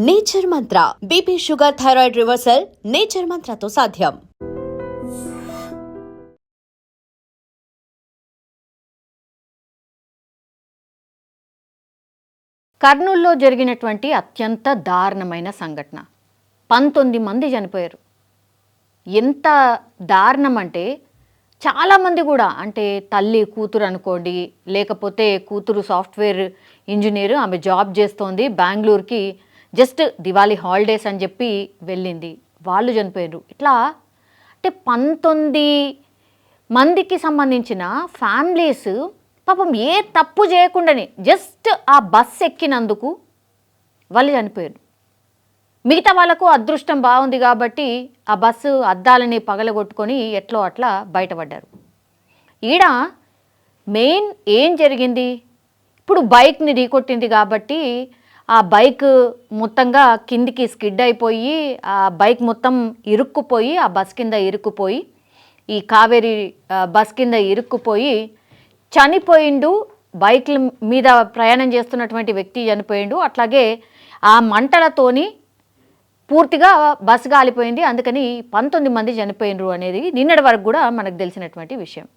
Nature mantra BP sugar thyroid reversal nature మంత్రతో సాధ్యం. కర్నూలులో జరిగినటువంటి అత్యంత దారుణమైన సంఘటన. 19 మంది చనిపోయారు. ఎంత దారుణం అంటే చాలామంది కూడా, అంటే తల్లి కూతురు అనుకోండి, లేకపోతే కూతురు సాఫ్ట్వేర్ ఇంజనీర్, ఆమె జాబ్ చేస్తోంది బెంగళూరుకి, జస్ట్ దివాళీ హాలిడేస్ అని చెప్పి వెళ్ళింది, వాళ్ళు చనిపోయారు. ఇట్లా అంటే 19 మందికి సంబంధించిన ఫ్యామిలీస్ పాపం ఏ తప్పు చేయకుండానే జస్ట్ ఆ బస్ ఎక్కినందుకు వాళ్ళు చనిపోయారు. మిగతా వాళ్ళకు అదృష్టం బాగుంది కాబట్టి ఆ బస్సు అద్దాలని పగలగొట్టుకొని ఎట్లో అట్లా బయటపడ్డారు. ఈడ మెయిన్ ఏం జరిగింది, ఇప్పుడు బైక్ని ఢీకొట్టింది కాబట్టి ఆ బైక్ మొత్తంగా కిందికి స్కిడ్ అయిపోయి ఆ బైక్ మొత్తం ఇరుక్కుపోయి ఆ బస్ కింద ఇరుక్కుపోయి, ఈ కావేరీ బస్ కింద ఇరుక్కుపోయి చనిపోయిండు. బైక్ల మీద ప్రయాణం చేస్తున్నటువంటి వ్యక్తి చనిపోయిండు. అట్లాగే ఆ మంటలతోని పూర్తిగా బస్సు కాలిపోయింది. అందుకని 19 మంది చనిపోయినరు అనేది నిన్నటి వరకు కూడా మనకు తెలిసినటువంటి విషయం.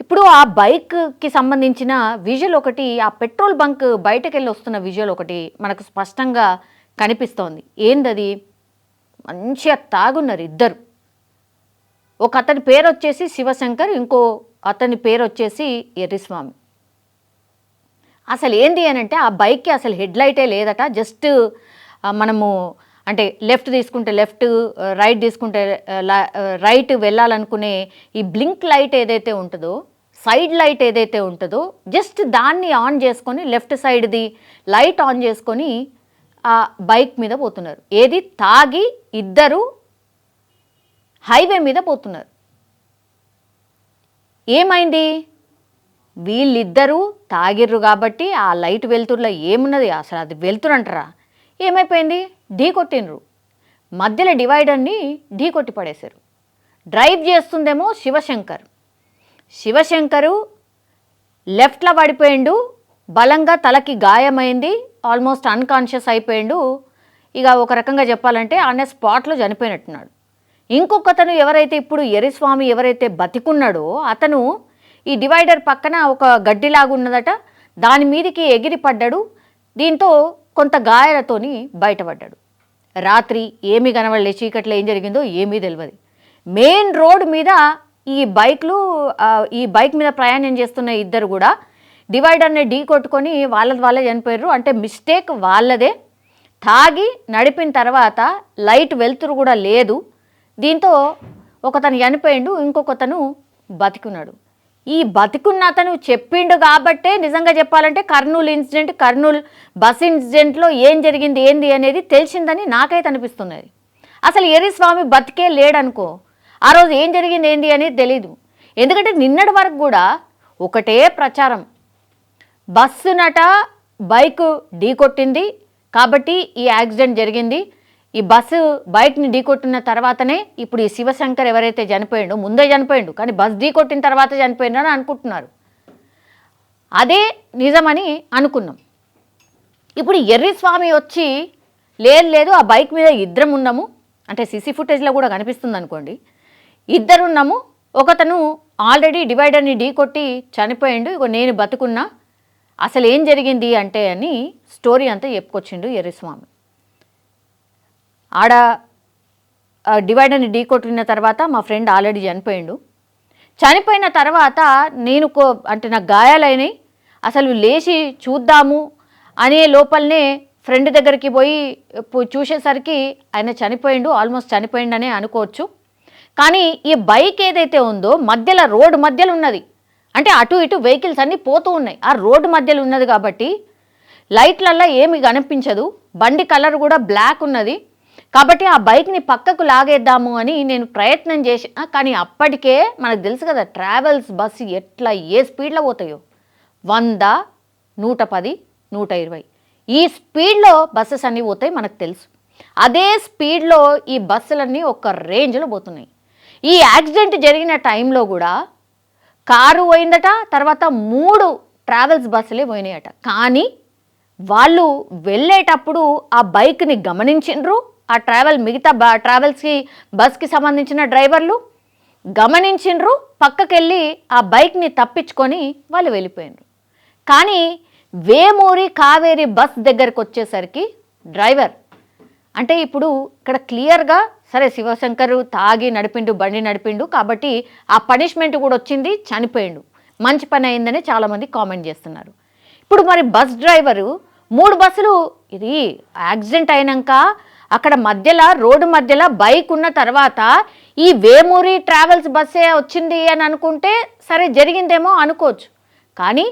ఇప్పుడు ఆ బైక్కి సంబంధించిన విజువల్ ఒకటి, ఆ పెట్రోల్ బంక్ బయటకు వెళ్ళి వస్తున్న విజువల్ ఒకటి మనకు స్పష్టంగా కనిపిస్తోంది. ఏందది, మంచిగా తాగున్నారు ఇద్దరు. ఒక అతని పేరు వచ్చేసి శివశంకర్, ఇంకో అతని పేరు వచ్చేసి ఎర్రిస్వామి. అసలు ఏంది అని అంటే ఆ బైక్కి అసలు హెడ్ లైటే లేదట. జస్ట్ మనము అంటే లెఫ్ట్ తీసుకుంటే లెఫ్ట్, రైట్ తీసుకుంటే రైట్ వెళ్ళాలనుకునే ఈ బ్లింక్ లైట్ ఏదైతే ఉంటుందో, సైడ్ లైట్ ఏదైతే ఉంటుందో, జస్ట్ దాన్ని ఆన్ చేసుకొని లెఫ్ట్ సైడ్ది లైట్ ఆన్ చేసుకొని ఆ బైక్ మీద పోతున్నారు. ఏది తాగి ఇద్దరు హైవే మీద పోతున్నారు. ఏమైంది, వీళ్ళిద్దరూ తాగిర్రు కాబట్టి ఆ లైట్ వెలుతురులో ఏమున్నది, అసలు అది వెలుతురు అంటారా, ఏమైపోయింది, ఢీ కొట్టినరు. మధ్యలో డివైడర్ని ఢీ కొట్టి పడేశారు. డ్రైవ్ చేస్తుందేమో శివశంకరు లెఫ్ట్లో పడిపోయిండు, బలంగా తలకి గాయమైంది, ఆల్మోస్ట్ అన్కాన్షియస్ అయిపోయిండు. ఇక ఒక రకంగా చెప్పాలంటే ఆయన స్పాట్లో చనిపోయినట్టున్నాడు. ఇంకొకతను ఎవరైతే ఇప్పుడు ఎర్రిస్వామి ఎవరైతే బతికున్నాడో అతను ఈ డివైడర్ పక్కన ఒక గడ్డిలాగా ఉన్నదట, దాని మీదకి ఎగిరి పడ్డాడు. దీంతో కొంత గాయాలతోని బయటపడ్డాడు. రాత్రి ఏమీ కనబడలే, చీకట్లో ఏం జరిగిందో ఏమీ తెలియదు. మెయిన్ రోడ్ మీద ఈ బైక్ మీద ప్రయాణం చేస్తున్న ఇద్దరు కూడా డివైడర్ని ఢీ కొట్టుకొని వాళ్ళే చనిపోయారు. అంటే మిస్టేక్ వాళ్ళదే. తాగి నడిపిన తర్వాత లైట్ వెలుతురు కూడా లేదు. దీంతో ఒకతను చనిపోయిండు, ఇంకొకతను బతికున్నాడు. ఈ బతికున్న అతను చెప్పిండు కాబట్టే నిజంగా చెప్పాలంటే కర్నూలు బస్ ఇన్సిడెంట్లో ఏం జరిగింది ఏంది అనేది తెలిసిందని నాకైతే అనిపిస్తున్నది. అసలు ఎర్రిస్వామి బతికే లేడనుకో, ఆ రోజు ఏం జరిగింది ఏంది అనేది తెలీదు. ఎందుకంటే నిన్నటి వరకు కూడా ఒకటే ప్రచారం, బస్సునట బైక్ ఢీకొట్టింది కాబట్టి ఈ యాక్సిడెంట్ జరిగింది, ఈ బస్సు బైక్ని ఢీకొట్టిన తర్వాతనే ఇప్పుడు ఈ శివశంకర్ ఎవరైతే చనిపోయిండో, ముందే చనిపోయిండు కానీ బస్ ఢీకొట్టిన తర్వాత చనిపోయిండు అని అనుకుంటున్నారు. అదే నిజమని అనుకున్నాం. ఇప్పుడు ఎర్రిస్వామి వచ్చి లేదు ఆ బైక్ మీద ఇద్దరం ఉన్నాము, అంటే సీసీ ఫుటేజ్లో కూడా కనిపిస్తుంది అనుకోండి, ఇద్దరున్నాము, ఒకతను ఆల్రెడీ డివైడర్ని ఢీకొట్టి చనిపోయిండు, ఇగో నేను బతుకున్నా, అసలు ఏం జరిగింది అంటే అని స్టోరీ అంతా చెప్పుకొచ్చిండు ఎర్రిస్వామి. ఆడ డివైడర్ని ఢీకొట్టిన తర్వాత మా ఫ్రెండ్ ఆల్రెడీ చనిపోయిన తర్వాత నేను అంటే నాకు గాయాలైనాయి, అసలు లేచి చూద్దాము అనే లోపలనే ఫ్రెండ్ దగ్గరికి పోయి చూసేసరికి ఆయన చనిపోయిండు, ఆల్మోస్ట్ చనిపోయిండనే అనుకోవచ్చు. కానీ ఈ బైక్ ఏదైతే ఉందో మధ్యలో రోడ్డు మధ్యలో ఉన్నది, అంటే అటు ఇటు వెహికల్స్ అన్నీ పోతూ ఉన్నాయి, ఆ రోడ్డు మధ్యలో ఉన్నది కాబట్టి లైట్లల్లో ఏమి కనిపించదు, బండి కలర్ కూడా బ్లాక్ ఉన్నది కాబట్టి ఆ బైక్ని పక్కకు లాగేద్దాము అని నేను ప్రయత్నం చేసిన. కానీ అప్పటికే మనకు తెలుసు కదా ట్రావెల్స్ బస్సు ఎట్లా ఏ స్పీడ్లో పోతాయో, 100, 110, 120 ఈ స్పీడ్లో బస్సెస్ అన్నీ పోతాయి మనకు తెలుసు. అదే స్పీడ్లో ఈ బస్సులన్నీ ఒక రేంజ్లో పోతున్నాయి. ఈ యాక్సిడెంట్ జరిగిన టైంలో కూడా కారు పోయిందట, తర్వాత 3 ట్రావెల్స్ బస్సులే పోయినాయట. కానీ వాళ్ళు వెళ్ళేటప్పుడు ఆ బైక్ని గమనించిండ్రు, ఆ మిగతా ట్రావెల్స్కి బస్కి సంబంధించిన డ్రైవర్లు గమనించిండ్రు, పక్కకెళ్ళి ఆ బైక్ని తప్పించుకొని వాళ్ళు వెళ్ళిపోయినరు. కానీ వేమూరి కావేరి బస్ దగ్గరకు వచ్చేసరికి డ్రైవర్ అంటే ఇప్పుడు ఇక్కడ క్లియర్గా సరే శివశంకర్ తాగి బండి నడిపిండు కాబట్టి ఆ పనిష్మెంట్ కూడా వచ్చింది, చనిపోయిండు, మంచి పని అయిందని చాలామంది కామెంట్ చేస్తున్నారు. ఇప్పుడు మరి బస్ డ్రైవరు 3 బస్సులు ఇది యాక్సిడెంట్ అయినాక అక్కడ మధ్యలో రోడ్డు మధ్యలో బైక్ ఉన్న తర్వాత ఈ వేమూరి ట్రావెల్స్ బస్సే వచ్చింది అని అనుకుంటే సరే జరిగిందేమో అనుకోవచ్చు. కానీ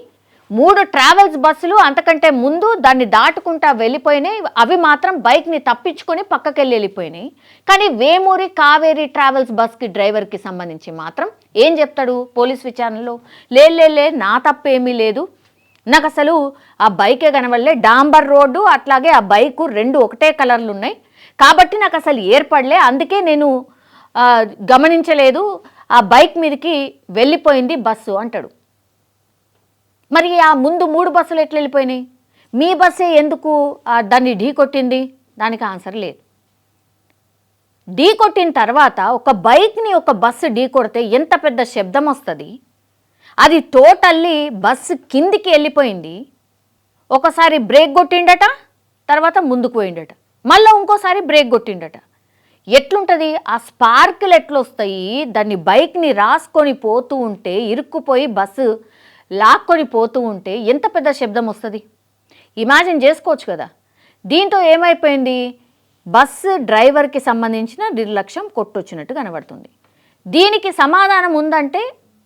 3 ట్రావెల్స్ బస్సులు అంతకంటే ముందు దాన్ని దాటుకుంటా వెళ్ళిపోయినాయి, అవి మాత్రం బైక్ని తప్పించుకొని పక్కకెళ్ళి వెళ్ళిపోయినాయి. కానీ వేమూరి కావేరి ట్రావెల్స్ బస్కి డ్రైవర్కి సంబంధించి మాత్రం ఏం చెప్తాడు పోలీస్ విచారణలో, లే నా తప్పేమీ లేదు, నాకు అసలు ఆ బైకే కనవల్లే, డాంబర్ రోడ్డు అట్లాగే ఆ బైకు 2 ఒకటే కలర్లు ఉన్నాయి కాబట్టి నాకు అసలు ఏర్పడలే, అందుకే నేను గమనించలేదు, ఆ బైక్ మీదకి వెళ్ళిపోయింది బస్సు అంటాడు. మరి ఆ ముందు 3 బస్సులు ఎట్లా వెళ్ళిపోయినాయి, మీ బస్సే ఎందుకు దాన్ని ఢీ కొట్టింది? దానికి ఆన్సర్ లేదు. ఢీ కొట్టిన తర్వాత ఒక బైక్ని ఒక బస్సు ఢీ కొడితే ఎంత పెద్ద శబ్దం వస్తుంది, అది టోటల్లీ బస్సు కిందికి వెళ్ళిపోయింది. ఒకసారి బ్రేక్ కొట్టిండట, తర్వాత ముందుకు పోయిండట, మళ్ళీ ఇంకోసారి బ్రేక్ కొట్టిండట. ఎట్లుంటుంది ఆ స్పార్కులు ఎట్లొస్తాయి, దాన్ని బైక్ని రాసుకొని పోతూ ఉంటే ఇరుక్కుపోయి బస్సు లాక్కొని పోతూ ఉంటే ఎంత పెద్ద శబ్దం వస్తుంది ఇమాజిన్ చేసుకోవచ్చు కదా. దీంతో ఏమైపోయింది, బస్సు డ్రైవర్కి సంబంధించిన నిర్లక్ష్యం కొట్టొచ్చినట్టు కనబడుతుంది. దీనికి సమాధానం ఉందంటే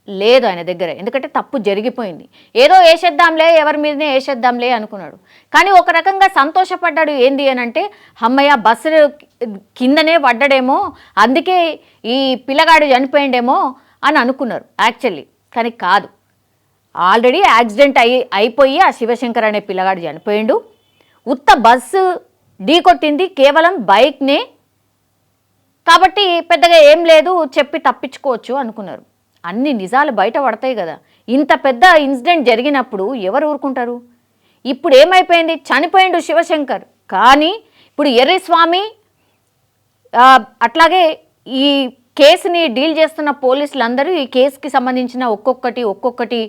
లేదు ఆయన దగ్గర, ఎందుకంటే తప్పు జరిగిపోయింది, ఏదో వేసేద్దాంలే, ఎవరి మీదనే వేసేద్దాంలే అనుకున్నాడు. కానీ ఒక రకంగా సంతోషపడ్డాడు. ఏంది అని అంటే అమ్మయ్య బస్సు కిందనే పడ్డాడేమో, అందుకే ఈ పిల్లగాడు చనిపోయిండేమో అని అనుకున్నారు యాక్చువల్లీ. కానీ కాదు, ఆల్రెడీ యాక్సిడెంట్ అయిపోయి ఆ శివశంకర్ అనే పిల్లగాడు చనిపోయిండు. ఉత్త బస్సు ఢీ కొట్టింది కేవలం బైక్నే కాబట్టి పెద్దగా ఏం లేదు, చెప్పి తప్పించుకోవచ్చు అనుకున్నారు. అన్ని నిజాలు బయట పడతాయి కదా. ఇంత పెద్ద ఇన్సిడెంట్ జరిగినప్పుడు ఎవరు ఊరుకుంటారు? ఇప్పుడు ఏమైపోయింది, చనిపోయిండు శివశంకర్, కానీ ఇప్పుడు ఎర్రిస్వామి అట్లాగే ఈ కేసుని డీల్ చేస్తున్న పోలీసులందరూ ఈ కేసుకి సంబంధించిన ఒక్కొక్కటి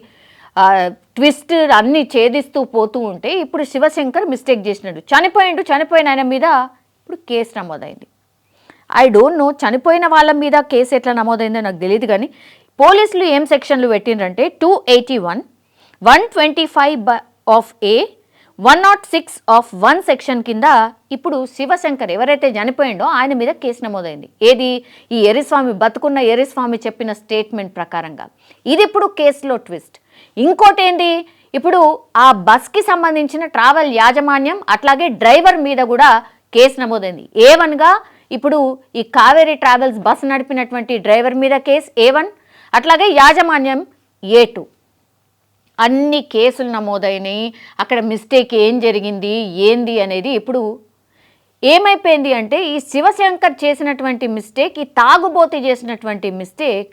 ట్విస్ట్ అన్నీ ఛేదిస్తూ పోతూ ఉంటే ఇప్పుడు శివశంకర్ మిస్టేక్ చేసినాడు, చనిపోయిన ఆయన మీద ఇప్పుడు కేసు నమోదైంది. ఐ డోంట్ నో చనిపోయిన వాళ్ళ మీద కేసు ఎట్లా నమోదైందో నాకు తెలియదు. కానీ పోలీసులు ఏం సెక్షన్లు పెట్టిండ్రంటే 281, 125 ఆఫ్ ఏ, 106 ఆఫ్ 1 సెక్షన్ కింద ఇప్పుడు శివశంకర్ ఎవరైతే చనిపోయిండో ఆయన మీద కేసు నమోదైంది. ఏది, ఈ ఎర్రిస్వామి బతుకున్న ఎర్రిస్వామి చెప్పిన స్టేట్మెంట్ ప్రకారంగా. ఇది ఇప్పుడు కేసులో ట్విస్ట్. ఇంకోటి ఏంది, ఇప్పుడు ఆ బస్కి సంబంధించిన ట్రావెల్ యాజమాన్యం అట్లాగే డ్రైవర్ మీద కూడా కేసు నమోదైంది. A1గా ఇప్పుడు ఈ కావేరీ ట్రావెల్స్ బస్ నడిపినటువంటి డ్రైవర్ మీద కేసు A1, అట్లాగే యాజమాన్యం A2. అన్ని కేసులు నమోదైనాయి. అక్కడ మిస్టేక్ ఏం జరిగింది ఏంది అనేది ఇప్పుడు ఏమైపోయింది అంటే ఈ శివశంకర్ చేసినటువంటి మిస్టేక్, ఈ తాగుబోతి చేసినటువంటి మిస్టేక్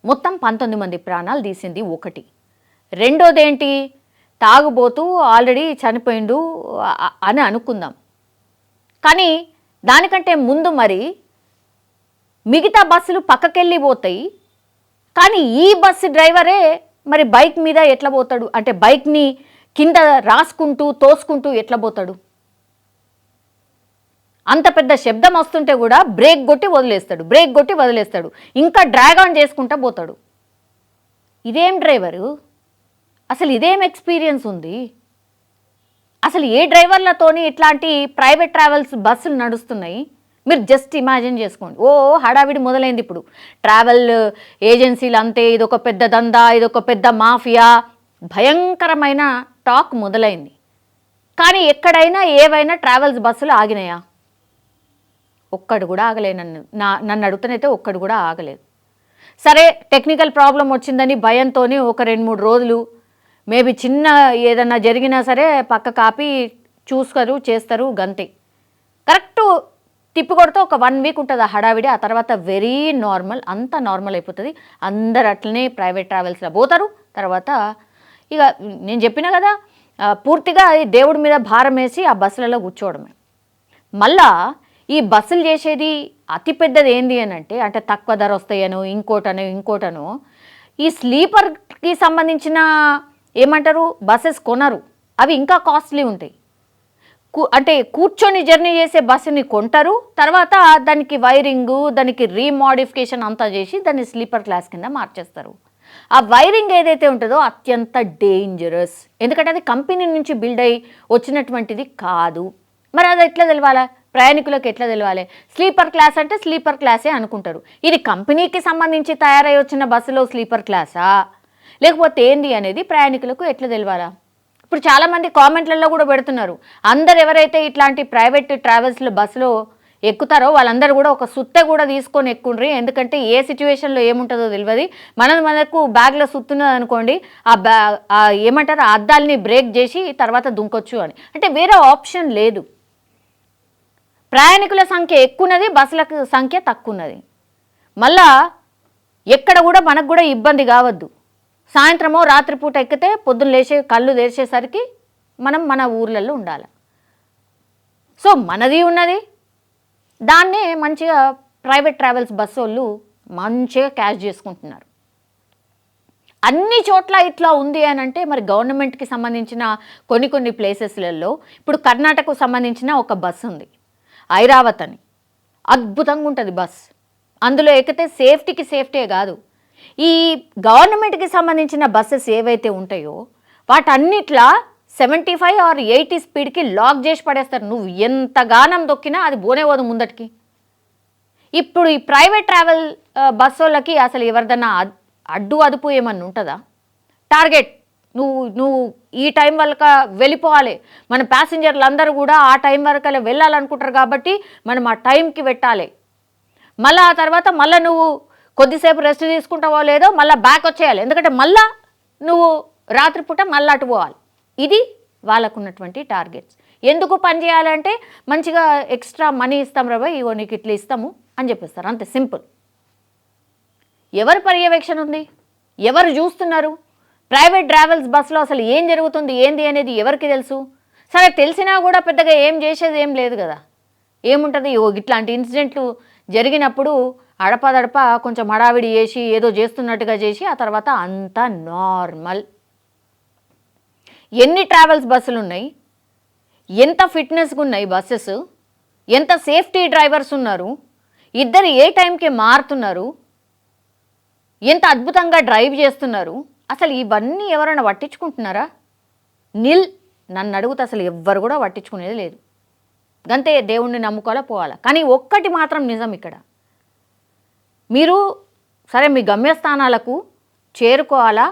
మొత్తం 19 మంది ప్రాణాలు తీసింది ఒకటి. రెండోది ఏంటి, తాగుబోతూ ఆల్రెడీ చనిపోయిండు అని అనుకుందాం. కానీ దానికంటే ముందు మరి మిగతా బస్సులు పక్కకెళ్ళి పోతాయి, కానీ ఈ బస్సు డ్రైవరే మరి బైక్ మీద ఎట్లా పోతాడు, అంటే బైక్ని కింద రాసుకుంటూ తోసుకుంటూ ఎట్లా పోతాడు? అంత పెద్ద శబ్దం వస్తుంటే కూడా బ్రేక్ కొట్టి వదిలేస్తాడు, ఇంకా డ్రాగ్ ఆన్ చేసుకుంటూ పోతాడు. ఇదేం డ్రైవరు, అసలు ఇదేం ఎక్స్పీరియన్స్ ఉంది? అసలు ఏ డ్రైవర్లతోని ఇట్లాంటి ప్రైవేట్ ట్రావెల్స్ బస్సులు నడుస్తున్నాయి? మీరు జస్ట్ ఇమాజిన్ చేసుకోండి. హడావిడి మొదలైంది ఇప్పుడు. ట్రావెల్ ఏజెన్సీలు అంతే, ఇదొక పెద్ద దందా, ఇదొక పెద్ద మాఫియా, భయంకరమైన టాక్ మొదలైంది. కానీ ఎక్కడైనా ఏవైనా ట్రావెల్స్ బస్సులు ఆగినాయా? ఒక్కడు కూడా ఆగలేదు. నన్ను అడుగుతానైతే ఒక్కడు కూడా ఆగలేదు. సరే టెక్నికల్ ప్రాబ్లం వచ్చిందని భయంతో ఒక 2-3 రోజులు మేబీ చిన్న ఏదన్నా జరిగినా సరే పక్క కాపీ చేస్తారు గంతే. కరెక్ట్ తిప్పి కొడితే ఒక 1 వీక్ ఉంటుంది ఆ హడావిడి. ఆ తర్వాత వెరీ నార్మల్, అంతా నార్మల్ అయిపోతుంది. అందరు అట్లనే ప్రైవేట్ ట్రావెల్స్లో పోతారు. తర్వాత ఇక నేను చెప్పిన కదా, పూర్తిగా ఈ దేవుడి మీద భారం వేసి ఆ బస్సులలో కూర్చోవడమే. మళ్ళా ఈ బస్సులు చేసేది అతిపెద్దది ఏంది అని అంటే తక్కువ ధర వస్తాయనో ఇంకోటనో ఈ స్లీపర్కి సంబంధించిన ఏమంటారు బస్సెస్ కొనరు, అవి ఇంకా కాస్ట్లీ ఉంటాయి. అంటే కూర్చొని జర్నీ చేసే బస్సుని కొంటారు, తర్వాత దానికి వైరింగు, దానికి రీమాడిఫికేషన్ అంతా చేసి దాన్ని స్లీపర్ క్లాస్ కింద మార్చేస్తారు. ఆ వైరింగ్ ఏదైతే ఉంటుందో అత్యంత డేంజరస్, ఎందుకంటే అది కంపెనీ నుంచి బిల్డ్ అయ్యి వచ్చినటువంటిది కాదు. మరి అది ఎట్లా తెలవాలా, ప్రయాణికులకు ఎట్లా తెలవాలి? స్లీపర్ క్లాస్ అంటే స్లీపర్ క్లాసే అనుకుంటారు. ఇది కంపెనీకి సంబంధించి తయారై వచ్చిన బస్సులో స్లీపర్ క్లాసా లేకపోతే ఏంది అనేది ప్రయాణికులకు ఎట్లా తెలవాలా? ఇప్పుడు చాలామంది కామెంట్లలో కూడా పెడుతున్నారు, అందరు ఎవరైతే ఇట్లాంటి ప్రైవేట్ ట్రావెల్స్లో బస్సులో ఎక్కుతారో వాళ్ళందరూ కూడా ఒక సుత్తె కూడా తీసుకొని ఎక్కుండ్రి, ఎందుకంటే ఏ సిచ్యువేషన్లో ఏముంటుందో తెలియదు. మనకు బ్యాగ్లో సుత్తున్నది అనుకోండి, ఏమంటారు ఆ అద్దాలని బ్రేక్ చేసి తర్వాత దుంకొచ్చు అని. అంటే వేరే ఆప్షన్ లేదు. ప్రయాణికుల సంఖ్య ఎక్కున్నది, బస్సుల సంఖ్య తక్కువన్నది. మళ్ళా ఎక్కడ కూడా మనకు కూడా ఇబ్బంది కావద్దు. సాయంత్రమో రాత్రిపూట ఎక్కితే పొద్దున్న లేచే కళ్ళు తెరిచేసరికి మనం మన ఊర్లలో ఉండాలి. సో మనది ఉన్నది, దాన్నే మంచిగా ప్రైవేట్ ట్రావెల్స్ బస్సు వాళ్ళు మంచిగా క్యాష్ చేసుకుంటున్నారు. అన్ని చోట్ల ఇట్లా ఉంది అని అంటే మరి గవర్నమెంట్కి సంబంధించిన కొన్ని ప్లేసెస్లలో, ఇప్పుడు కర్ణాటకకు సంబంధించిన ఒక బస్సు ఉంది ఐరావత్ అని, అద్భుతంగా ఉంటుంది బస్. అందులో ఎక్కితే సేఫ్టీయే కాదు, ఈ గవర్నమెంట్కి సంబంధించిన బస్సెస్ ఏవైతే ఉంటాయో వాటన్నిట్లా 75 or 80 స్పీడ్కి లాక్ చేసి పడేస్తారు. నువ్వు ఎంత గానం దొక్కినా అది పోనేవదు ముందటికి. ఇప్పుడు ఈ ప్రైవేట్ ట్రావెల్ బస్ వాళ్ళకి అసలు ఎవరిదన్నా అదుపు ఏమన్నా ఉంటుందా? టార్గెట్ నువ్వు ఈ టైం వరకు వెళ్ళిపోవాలి, మన ప్యాసింజర్లు అందరూ కూడా ఆ టైం వరకు వెళ్ళాలనుకుంటారు కాబట్టి మనం ఆ టైంకి పెట్టాలి. మళ్ళీ ఆ తర్వాత మళ్ళీ నువ్వు కొద్దిసేపు రెస్ట్ తీసుకుంటావో లేదో మళ్ళీ బ్యాక్ వచ్చేయాలి, ఎందుకంటే మళ్ళీ నువ్వు రాత్రిపూట మళ్ళీ అటు పోవాలి. ఇది వాళ్ళకున్నటువంటి టార్గెట్స్. ఎందుకు పని చేయాలంటే మంచిగా ఎక్స్ట్రా మనీ ఇస్తాం రా బాయ్, ఇగో నీకు ఇట్లా ఇస్తాము అని చెప్పిస్తారు, అంతే సింపుల్. ఎవరు పర్యవేక్షణ ఉంది, ఎవరు చూస్తున్నారు? ప్రైవేట్ ట్రావెల్స్ బస్సులో అసలు ఏం జరుగుతుంది ఏంది అనేది ఎవరికి తెలుసు? సరే తెలిసినా కూడా పెద్దగా ఏం చేసేది ఏం లేదు కదా. ఏముంటుంది, ఇట్లాంటి ఇన్సిడెంట్లు జరిగినప్పుడు అడపదడప కొంచెం హడావిడి చేసి ఏదో చేస్తున్నట్టుగా చేసి ఆ తర్వాత అంతా నార్మల్. ఎన్ని ట్రావెల్స్ బస్సులు ఉన్నాయి, ఎంత ఫిట్నెస్గా ఉన్నాయి బస్సెస్, ఎంత సేఫ్టీ డ్రైవర్స్ ఉన్నారు, ఇద్దరు ఏ టైంకి మారుతున్నారు, ఎంత అద్భుతంగా డ్రైవ్ చేస్తున్నారు, అసలు ఇవన్నీ ఎవరైనా పట్టించుకుంటున్నారా? నన్ను అడుగుతా అసలు ఎవ్వరు కూడా పట్టించుకునేది లేదు. గంతే, దేవుణ్ణి నమ్ముకోవాలా పోవాలా. కానీ ఒక్కటి మాత్రం నిజం, ఇక్కడ మీరు సరే మీ గమ్యస్థానాలకు చేరుకోవాలా,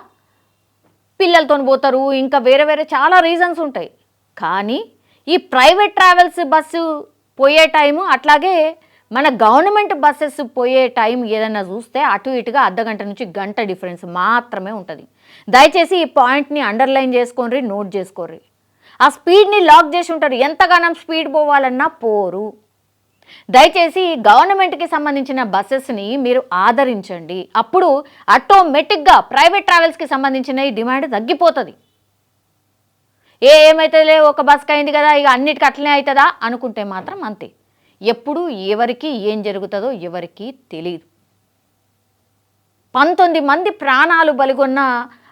పిల్లలతో పోతారు, ఇంకా వేరే చాలా రీజన్స్ ఉంటాయి. కానీ ఈ ప్రైవేట్ ట్రావెల్స్ బస్సు పోయే టైము అట్లాగే మన గవర్నమెంట్ బస్సెస్ పోయే టైం ఏదైనా చూస్తే అటు ఇటుగా అర్ధగంట నుంచి గంట డిఫరెన్స్ మాత్రమే ఉంటుంది. దయచేసి ఈ పాయింట్ని అండర్లైన్ చేసుకోండి, నోట్ చేసుకోండి. ఆ స్పీడ్ని లాక్ చేసి ఉంటారు, ఎంతగానం స్పీడ్ పోవాలన్నా పోరు. దయచేసి గవర్నమెంట్కి సంబంధించిన బస్సెస్ని మీరు ఆదరించండి, అప్పుడు ఆటోమేటిక్గా ప్రైవేట్ ట్రావెల్స్కి సంబంధించిన ఈ డిమాండ్ తగ్గిపోతుంది. ఏమైతే ఒక బస్కి అయింది కదా ఇక అన్నిటికీ అట్లనే అవుతుందా అనుకుంటే మాత్రం అంతే. ఎప్పుడు ఎవరికి ఏం జరుగుతుందో ఎవరికి తెలియదు. 19 మంది ప్రాణాలు బలిగొన్న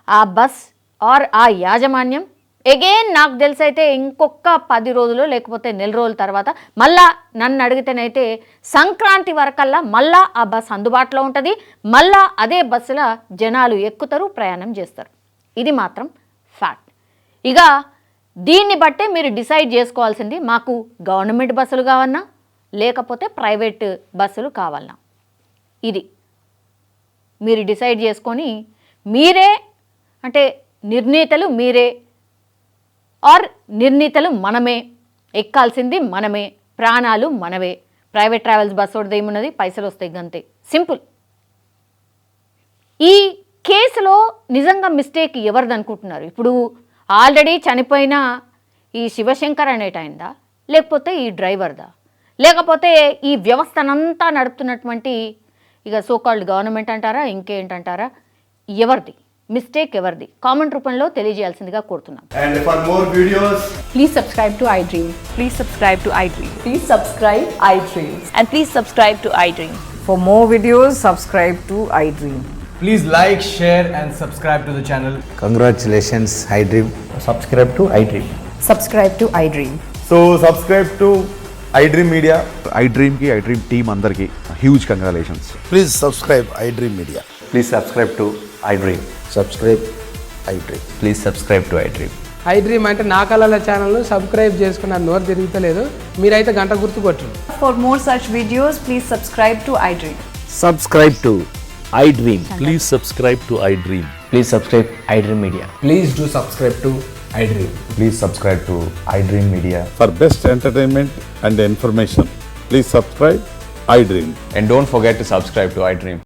ఆ బస్ ఆర్ ఆ యాజమాన్యం అగైన్ నాకు తెలిసైతే ఇంకొక 10 రోజులు లేకపోతే నెల రోజుల తర్వాత మళ్ళా నన్ను అడిగితేనైతే సంక్రాంతి వరకల్లా మళ్ళా ఆ బస్ అందుబాటులో ఉంటుంది, మళ్ళా అదే బస్సులో జనాలు ఎక్కుతారు, ప్రయాణం చేస్తారు. ఇది మాత్రం ఫ్యాక్ట్. ఇక దీన్ని బట్టే మీరు డిసైడ్ చేసుకోవాల్సింది, మాకు గవర్నమెంట్ బస్సులు కావన్నా లేకపోతే ప్రైవేట్ బస్సులు కావాలన్నా. ఇది మీరు డిసైడ్ చేసుకొని మీరే, అంటే నిర్ణీతలు మీరే ఆర్ నిర్ణీతలు మనమే, ఎక్కాల్సింది మనమే, ప్రాణాలు మనవే. ప్రైవేట్ ట్రావెల్స్ బస్సు ఒకటి ఏమున్నది, పైసలు వస్తాయి గంతే, సింపుల్. ఈ కేసులో నిజంగా మిస్టేక్ ఎవరిది అనుకుంటున్నారు? ఇప్పుడు ఆల్రెడీ చనిపోయిన ఈ శివశంకర్ అనేటైందా, లేకపోతే ఈ డ్రైవర్దా, లేకపోతే ఈ వ్యవస్థనంతా నడుపుతున్నటువంటి ఇక సోకాల్డ్ గవర్నమెంట్ అంటారా ఇంకేంటంటారా, ఎవరిది? మిస్టేక్ ఎవరిది? కామెంట్ రూపంలో తెలియజేయాల్సిందిగా కోరుతున్నాం. And for more videos, Please subscribe to iDream. Please subscribe to iDream. Please subscribe iDream. And please subscribe to iDream. For more videos, subscribe to iDream. please like, share and subscribe to the channel. Congratulations, iDream. Subscribe to iDream. Subscribe to iDream. So subscribe to iDream Media. iDream की iDream team अंदर की huge congratulations. Please subscribe iDream Media. Please subscribe to iDream. Subscribe iDream. Please subscribe to iDream. iDream అంటే నా కళల ఛానల్ను subscribe చేసుకున్న నోరు తిరుగుతలేదు, మీరైతే గంట గుర్తు కొట్టండి. For more such videos, please subscribe to iDream. Subscribe to iDream. Please subscribe to iDream. Please subscribe iDream Media. Please do subscribe to iDream. Please subscribe to iDream Media. For best entertainment and information, please subscribe iDream. And don't forget to subscribe to iDream.